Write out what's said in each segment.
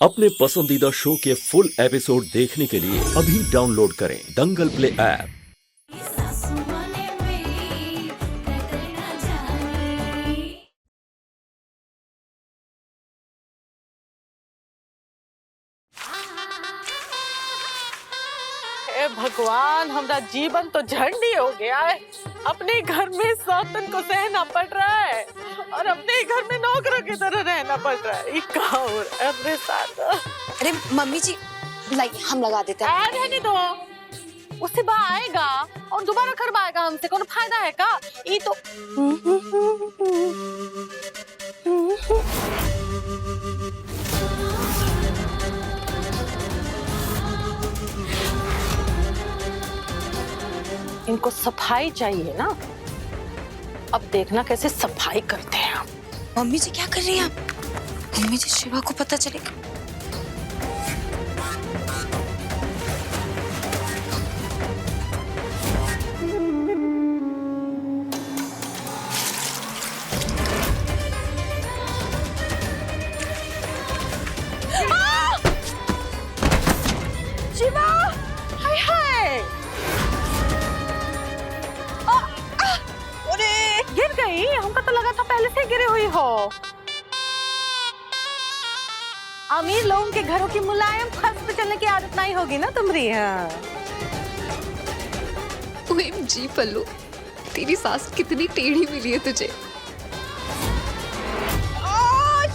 अपने पसंदीदा शो के फुल एपिसोड देखने के लिए अभी डाउनलोड करें दंगल प्ले ऐप। हे भगवान, हमारा जीवन तो झंडी हो गया है। अपने घर में सौतन को सहना पड़ रहा है और अपने घर में नौकरों की तरह रहना पड़ रहा है। ये क्या हो रहा है अपने साथ? अरे मम्मी जी, हम लगा देते हैं। रहने दो, उससे बाहर आएगा और दोबारा करवाएगा हमसे, कोनो फायदा है का? ये तो इनको सफाई चाहिए ना। अब देखना कैसे सफाई करते हैं हम। मम्मी जी क्या कर रही हैं आप? मम्मी जी, शिवा को पता चलेगा। शिवा, हाय हाय, अरे गिर गई। हमको तो लगा था पहले से गिरी हुई हो। अमीर लोगों के घरों की मुलायम फर्श पे चलने की आदत नहीं होगी ना तुम्हारी। हाँ, OMG पल्लू, तेरी सास कितनी टेढ़ी मिली है तुझे।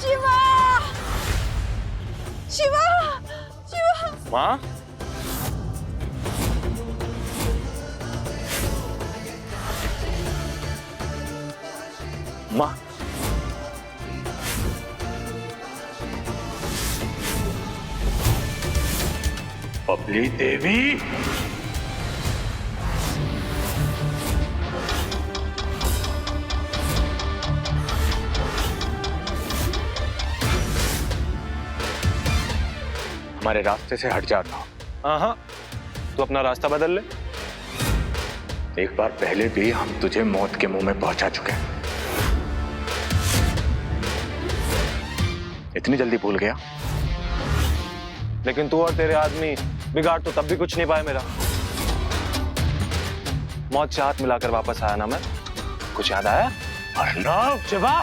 शिवा, शिवा, शिवा। माँ, माँ, बबली देवी, हमारे रास्ते से हट जाता। हाँ, तू अपना रास्ता बदल ले। एक बार पहले भी हम तुझे मौत के मुंह में पहुंचा चुके हैं। इतनी जल्दी भूल गया? लेकिन तू और तेरे आदमी बिगाड़ तो तब भी कुछ नहीं पाए मेरा। मौत से हाथ मिलाकर वापस आया ना मैं। कुछ याद आया? अर्नव, शिवा,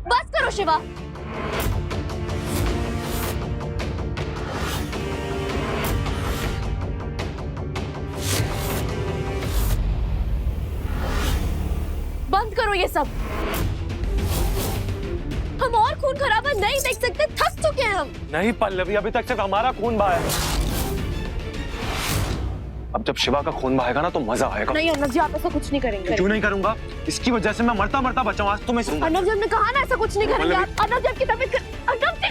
बस करो शिवा। बंद करो ये सब। हम और खून खराबा नहीं देख सकते, थक चुके हैं हम। नहीं पल्लवी, अभी तक सिर्फ हमारा खून बहा है। अब जब शिवा का खून बहेगा ना तो मजा आएगा। नहीं अर्नव जी, आप ऐसा कुछ नहीं करेंगे। क्यों नहीं करूंगा? इसकी वजह से मैं मरता मरता बचा हूं। आज तो मैं अर्नव जी, हमने कहा ना ऐसा कुछ नहीं करेंगे। अर्नव जी, आपकी तबीयत अर्नव जी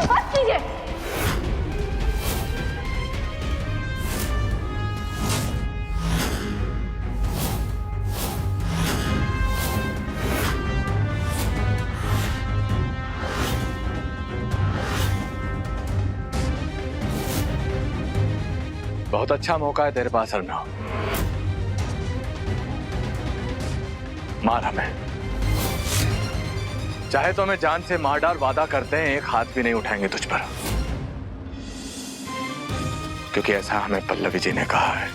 बस कीजिए। बहुत अच्छा मौका है तेरे पास अर्नव। मार हमें, चाहे तो हमें जान से मार डाल। वादा करते हैं एक हाथ भी नहीं उठाएंगे तुझ पर, क्योंकि ऐसा हमें पल्लवी जी ने कहा है।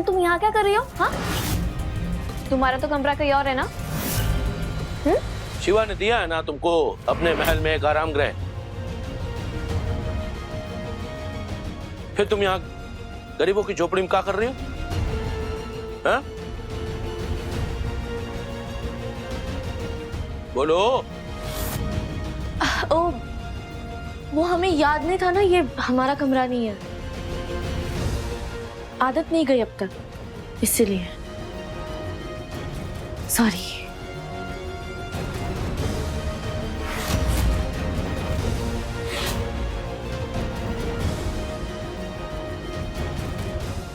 तुम यहाँ क्या कर रही हो? हाँ, तुम्हारा तो कमरा कहीं और है ना? शिवा ने दिया है ना तुमको अपने महल में एक आराम गृह, फिर तुम यहाँ गरीबों की झोपड़ी में क्या कर रही हो? हाँ? बोलो। ओ, वो हमें याद नहीं था ना, ये हमारा कमरा नहीं है। आदत नहीं गई अब तक, इसीलिए सॉरी।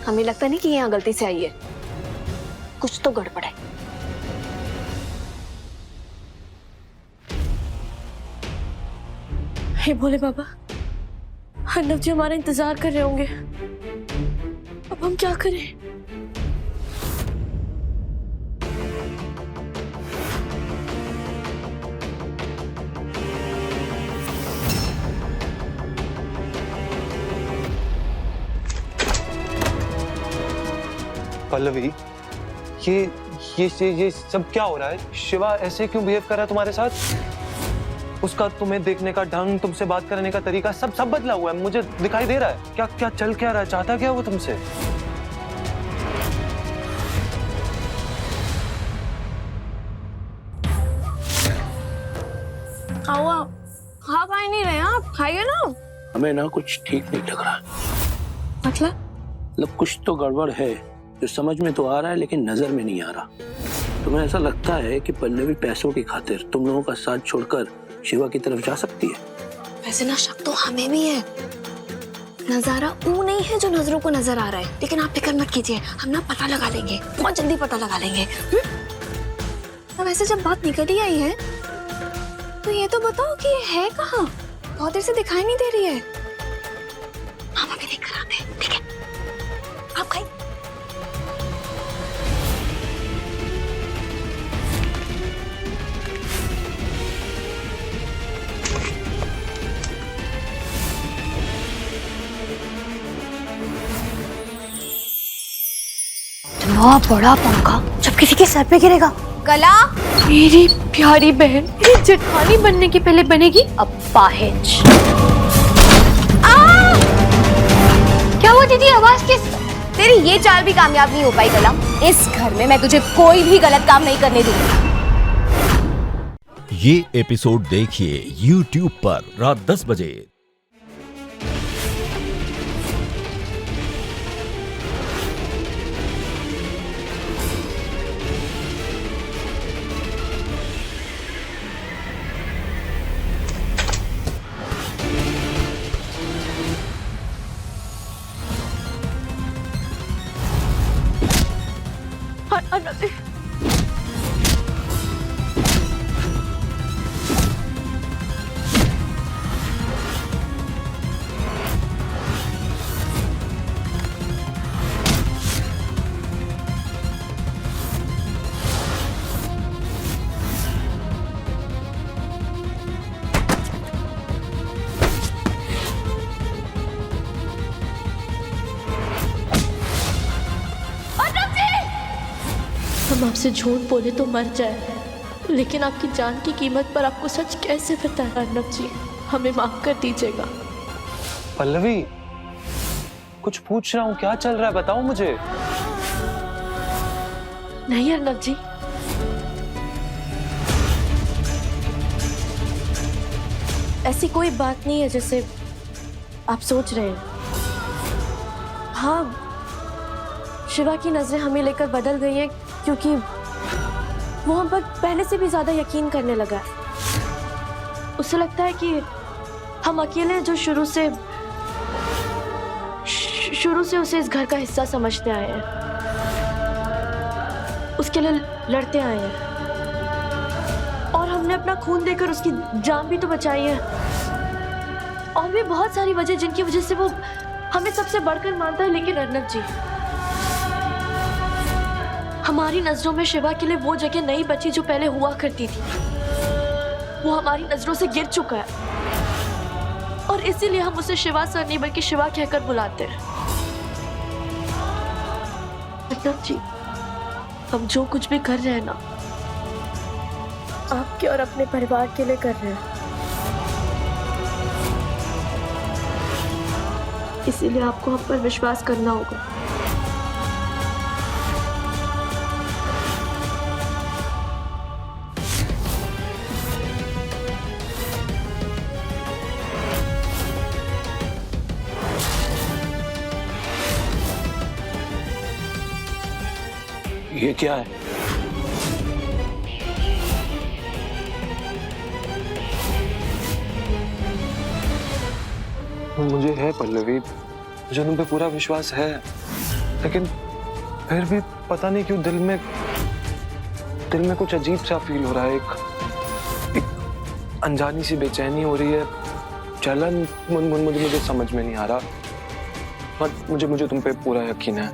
हमें लगता नहीं कि यहाँ गलती से आई है, कुछ तो गड़बड़ है। हे भोले बाबा, अर्नव जी हमारा इंतजार कर रहे होंगे, अब हम क्या करें? पल्लवी, ये सब क्या हो रहा है? शिवा ऐसे क्यों बिहेव कर रहा है तुम्हारे साथ? उसका तुम्हें देखने का ढंग, तुमसे बात करने का तरीका सब बदला हुआ है, मुझे दिखाई दे रहा है। क्या चल क्या रहा है? चाहता क्या वो तुमसे? खा पाए नहीं रहे आप, खाइए ना। हमें ना कुछ ठीक नहीं लग रहा। मतलब कुछ तो गड़बड़ है जो समझ में तो आ रहा है लेकिन नजर में नहीं आ रहा। तुम्हें ऐसा लगता है कि पल्लवी पैसों की खातिर तुम लोगों का साथ छोड़कर शिवा की तरफ जा सकती है? वैसे ना शक तो हमें भी है। नजारा वो नहीं है जो नजरों को नजर आ रहा है, लेकिन आप फिक्र मत कीजिए, हम ना पता लगा लेंगे, बहुत जल्दी पता लगा लेंगे। अब वैसे जब बात निकल ही आई है तो ये तो बताओ कि ये है कहाँ? बहुत देर से दिखाई नहीं दे रही है। हम अभी देख कर आते हैं, ठीक है? आप खाइए। इतना बड़ा पंखा जब किसी के सर पे गिरेगा। कला, मेरी प्यारी बहन मेरी जेठानी बनने की पहले बनेगी अब पाहेज। क्या हुआ दीदी, आवाज किस? तेरी ये चाल भी कामयाब नहीं हो पाई कला। इस घर में मैं तुझे कोई भी गलत काम नहीं करने दूंगी। ये एपिसोड देखिए YouTube पर रात 10 बजे। हम आपसे झूठ बोले तो मर जाए, लेकिन आपकी जान की कीमत पर आपको सच कैसे पता है? अर्नव जी, हमें माफ कर दीजिएगा। पल्लवी, कुछ पूछ रहा हूँ, क्या चल रहा है बताओ मुझे। नहीं अर्नव जी, ऐसी कोई बात नहीं है जैसे आप सोच रहे हैं। हाँ, शिवा की नजरें हमें लेकर बदल गई हैं क्योंकि वो हम पर पहले से भी ज्यादा यकीन करने लगा है। उसे लगता है कि हम अकेले जो शुरू से उसे इस घर का हिस्सा समझते आए हैं, उसके लिए लड़ते आए हैं, और हमने अपना खून देकर उसकी जान भी तो बचाई है। और भी बहुत सारी वजह जिनकी वजह से वो हमें सबसे बढ़कर मानता है। लेकिन अर्नव जी, हमारी नजरों में शिवा के लिए वो जगह नहीं बची जो पहले हुआ करती थी। वो हमारी नजरों से गिर चुका है और इसीलिए हम उसे शिवा सर नहीं बल्कि शिवा कहकर बुलाते हैं। अर्नव जी, हम जो कुछ भी कर रहे हैं ना, आपके और अपने परिवार के लिए कर रहे हैं। इसीलिए आपको हम पर विश्वास करना होगा। ये क्या है? मुझे है पल्लवी, मुझे तुम पे पूरा विश्वास है, लेकिन फिर भी पता नहीं क्यों दिल में कुछ अजीब सा फील हो रहा है। एक अनजानी सी बेचैनी हो रही है, जलन, मुझे समझ में नहीं आ रहा। बट मुझे तुम पे पूरा यकीन है,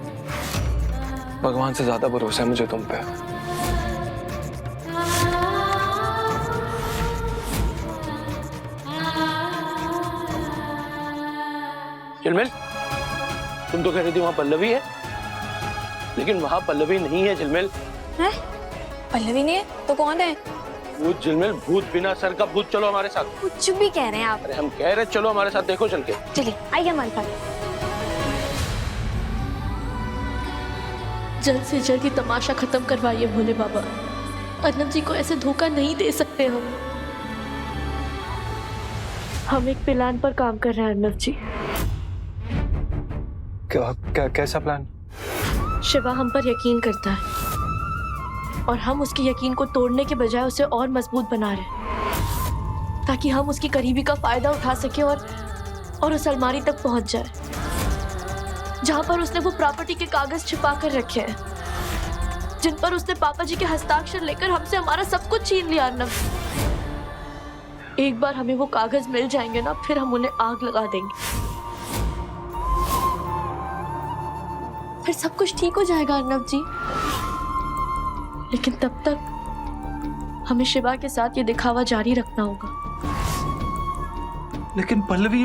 भगवान से ज्यादा भरोसा है मुझे तुम पे। चिलमिल, तुम तो कह रही थी वहां पल्लवी है, लेकिन वहां पल्लवी नहीं है। चिलमिल है? पल्लवी नहीं है तो कौन है? वो चिलमिल, भूत, बिना सर का भूत। चलो हमारे साथ। कुछ भी कह रहे हैं आप। अरे हम कह रहे चलो हमारे साथ, देखो चल के। चलिए आइए हमारे साथ। जल्द से जल्द ये तमाशा खत्म करवाइए भोले बाबा। अर्नब जी को ऐसे धोखा नहीं दे सकते हम एक प्लान पर काम कर रहे हैं अर्नब जी। कैसा प्लान? शिवा हम पर यकीन करता है और हम उसके यकीन को तोड़ने के बजाय उसे और मजबूत बना रहे हैं, ताकि हम उसकी करीबी का फायदा उठा सके और उस अलमारी तक पहुंच जाए जहां पर उसने वो प्रॉपर्टी के कागज छिपा कर रखे हैं, जिन पर उसने पापा जी के हस्ताक्षर लेकर हमसे हमारा सब कुछ छीन लिया। अर्नब, एक बार हमें वो कागज मिल जाएंगे ना, फिर हम उन्हें आग लगा देंगे, फिर सब कुछ ठीक हो जाएगा अर्नब जी। लेकिन तब तक हमें शिवा के साथ ये दिखावा जारी रखना होगा। लेकिन पल्लवी,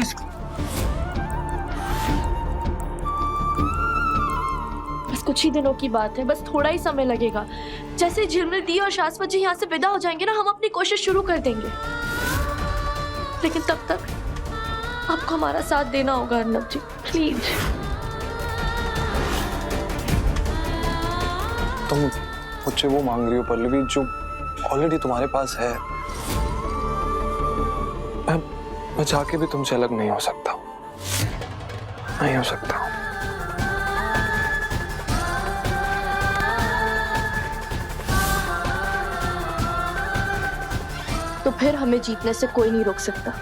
बस कुछ ही दिनों की बात है, बस थोड़ा ही समय लगेगा। जैसे झिलमिल दी और शाश्वत जी यहाँ से विदा हो जाएंगे ना, हम अपनी कोशिश शुरू कर देंगे। लेकिन तब तक आपको हमारा साथ देना होगा अर्नब जी, प्लीज। तुम मुझसे वो मांग रही हो पल्लवी जो ऑलरेडी तुम्हारे पास है। मैं चाह के भी तुमसे अलग नहीं हो सकता, नहीं हो सकता। तो फिर हमें जीतने से कोई नहीं रोक सकता।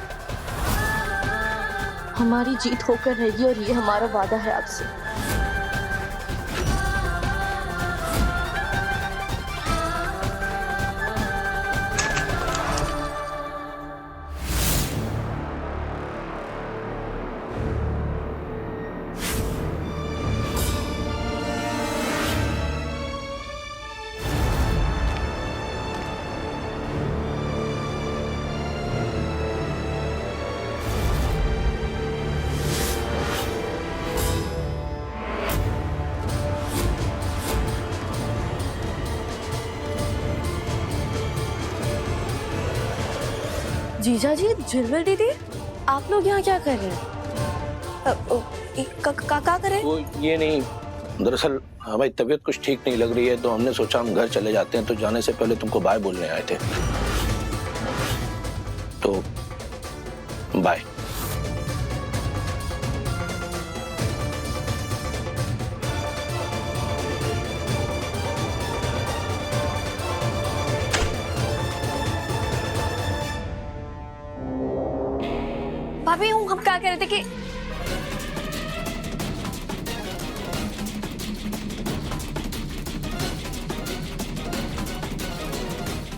हमारी जीत होकर रहेगी और ये हमारा वादा है आपसे। जीजा जी, झिलमिल दीदी, आप लोग यहाँ क्या कर रहे हैं? का करें? वो ये नहीं, दरअसल हमारी तबीयत कुछ ठीक नहीं लग रही है, तो हमने सोचा हम घर चले जाते हैं। तो जाने से पहले तुमको बाय बोलने आए थे, तो बाय। भाभी, हम क्या कह रहे थे कि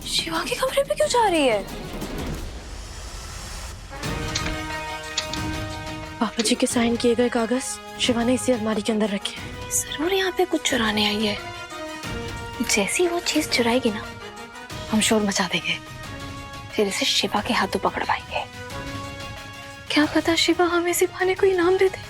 शिवा के कमरे पे क्यों जा रही है? पापा जी के साइन किए गए कागज शिवा ने इसी अलमारी के अंदर रखे हैं। जरूर यहाँ पे कुछ चुराने आई है। जैसी वो चीज चुराएगी ना, हम शोर मचा देंगे, फिर इसे शिवा के हाथों पकड़वाएंगे। क्या पता शिवा हमें इसी बहाने को इनाम दे दे।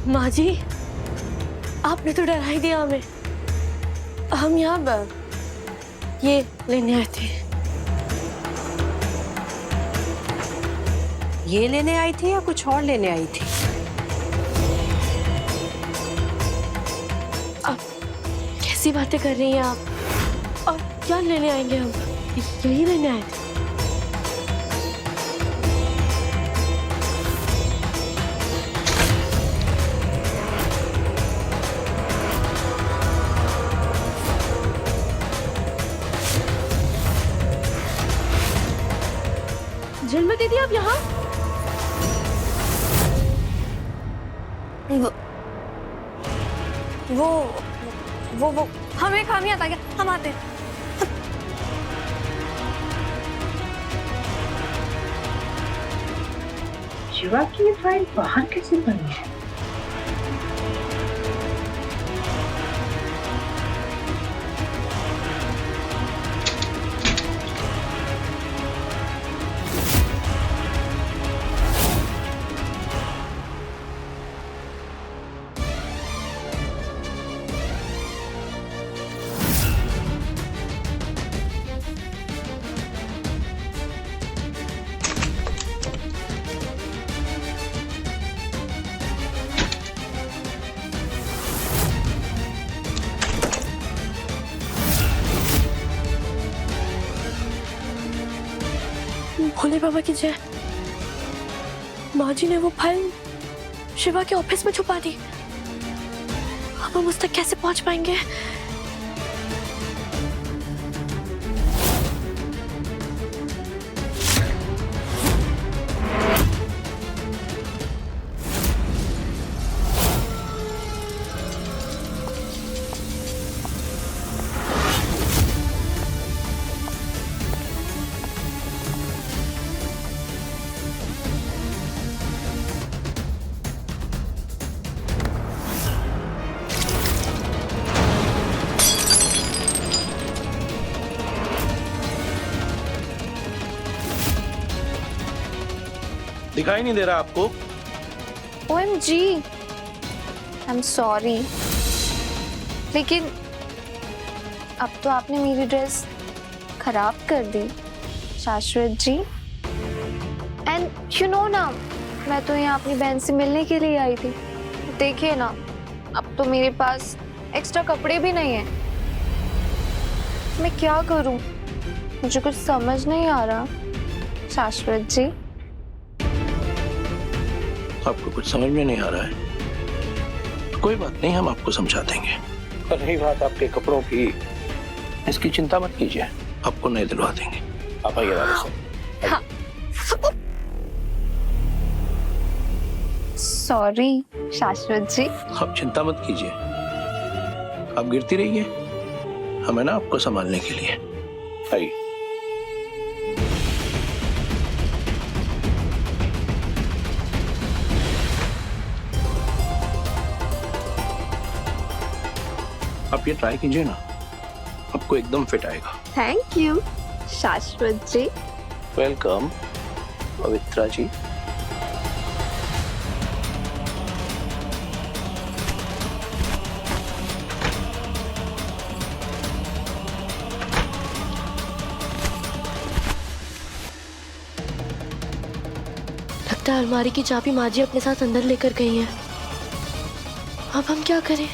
माँ जी, आपने तो डरा ही दिया हमें। हम यहाँ ये लेने आए थे। ये लेने आई थी या कुछ और लेने आई थी? आप कैसी बातें कर रही हैं आप? और क्या लेने आएंगे हम? यही लेने आए थे। जन्म दीदी आप यहाँ? वो हमें काम याद आ गया, हम आते हैं। शिवा की ये फाइल बाहर कैसे बनी है? भोले बाबा की जय। माँ जी ने वो फाइल शिवा के ऑफिस में छुपा दी। अब हम उस तक कैसे पहुंच पाएंगे? दिखाई नहीं दे रहा आपको? OMG, I'm sorry, लेकिन अब तो आपने मेरी ड्रेस खराब कर दी शाश्वत जी। एंड यू नो ना, मैं तो यहाँ अपनी बहन से मिलने के लिए आई थी। देखिए ना, अब तो मेरे पास एक्स्ट्रा कपड़े भी नहीं है। मैं क्या करूँ, मुझे कुछ समझ नहीं आ रहा शाश्वत जी। आपको कुछ समझ में नहीं आ रहा है? कोई बात नहीं, हम आपको समझा देंगे। और रही बात आपके कपड़ों की, इसकी चिंता मत कीजिए, आपको नए दिलवा देंगे। आप आइए राधा से। हाँ। सॉरी शाश्वत जी। आप चिंता मत कीजिए, आप गिरती रहिए, हमें ना आपको संभालने के लिए। आइए। आप ये ट्राई कीजिए ना, आपको एकदम फिट आएगा। थैंक यू शाश्वत जी। वेलकम पवित्रा जी। लगता है अलमारी की चाबी माँ जी अपने साथ अंदर लेकर गई हैं। अब हम क्या करें?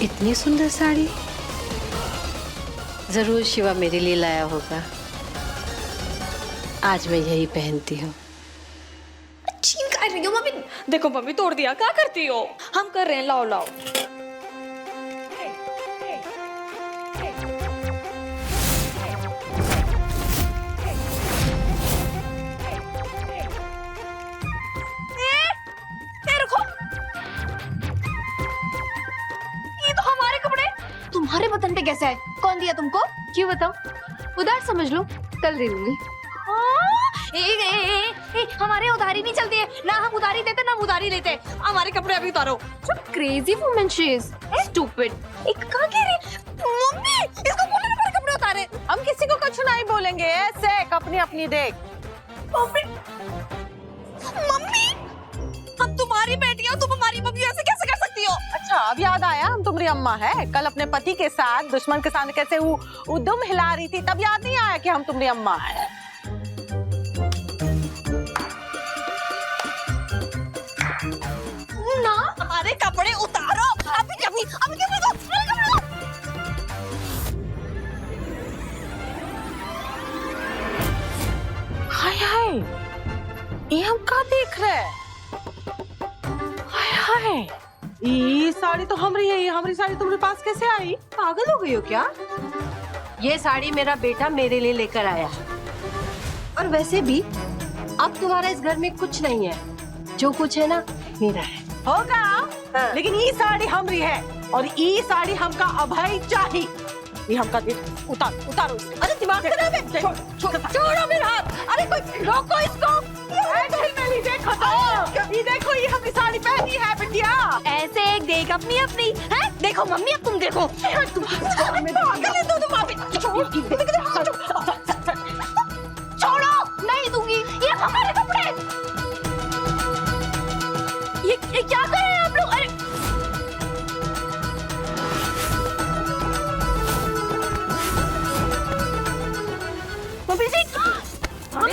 इतनी सुंदर साड़ी जरूर शिवा मेरे लिए लाया होगा। आज मैं यही पहनती हूँ। छीन कर रही हो मम्मी। देखो मम्मी, तोड़ दिया। क्या करती हो? हम कर रहे हैं, लाओ लाओ। कैसे है? कौन दिया तुमको? क्यों बताओ? उधार समझ लो, कल दे दूंगी। हमारे उधारी नहीं चलती है, ना हम उधारी देते ना हम उधारी लेते। हमारे कपड़े अभी उतारो। Crazy woman she is, stupid. एक कहाँ कह रही? मम्मी, इसको बोलो ना हमारे कपड़े उतारे। हम किसी को कुछ नहीं बोलेंगे, ऐसे अपनी अपनी देख। मम्मी, मम्मी, हम तुम्हारी बेटी हो, तुम हमारी मम्मी, ऐसे कैसे कर सकती हो? अच्छा, अब याद आया हम तुम्हारी अम्मा है। कल अपने पति के साथ दुश्मन के साथ कैसे वो दुम हिला रही थी, तब याद नहीं आया कि हम तुम्हारी अम्मा है। ना, हमारे कपड़े उतारो। अभी अभी अभी अभी दो, हमारे कपड़े दो। हाय हाय, ये हम क्या देख रहे हैं? हाय हाय, ये साड़ी तो हमारी है, ये हमारी साड़ी तुम्हारे पास कैसे आई? पागल हो गई हो क्या? ये साड़ी मेरा बेटा मेरे लिए लेकर आया है। और वैसे भी अब तुम्हारा इस घर में कुछ नहीं है, जो कुछ है ना मेरा है। होगा, हाँ। लेकिन ये साड़ी हमारी है और ये साड़ी हमका अभय चाहिए। ये हमका दे, उतारो इसे। अरे दिमाग खराब है। छोड़ो मेरा हाथ। अरे कोई रोको इसको। देखो तो, ये देखो, ये हमने साड़ी पहनी है बिटिया। ऐसे एक देख अपनी अपनी है। देखो मम्मी, अब तुम देखो। छोड़ो, नहीं दूंगी। ये हमारे कपड़े। ये क्या कर रहे हैं आप लोग? अरे मम्मी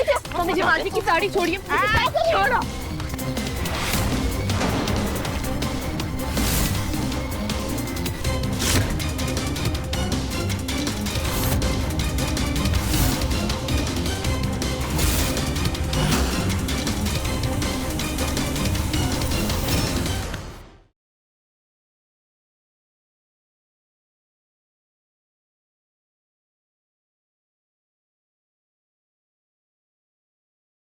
जी, मम्मी जी, माजी की साड़ी छोड़िए। छोड़ो।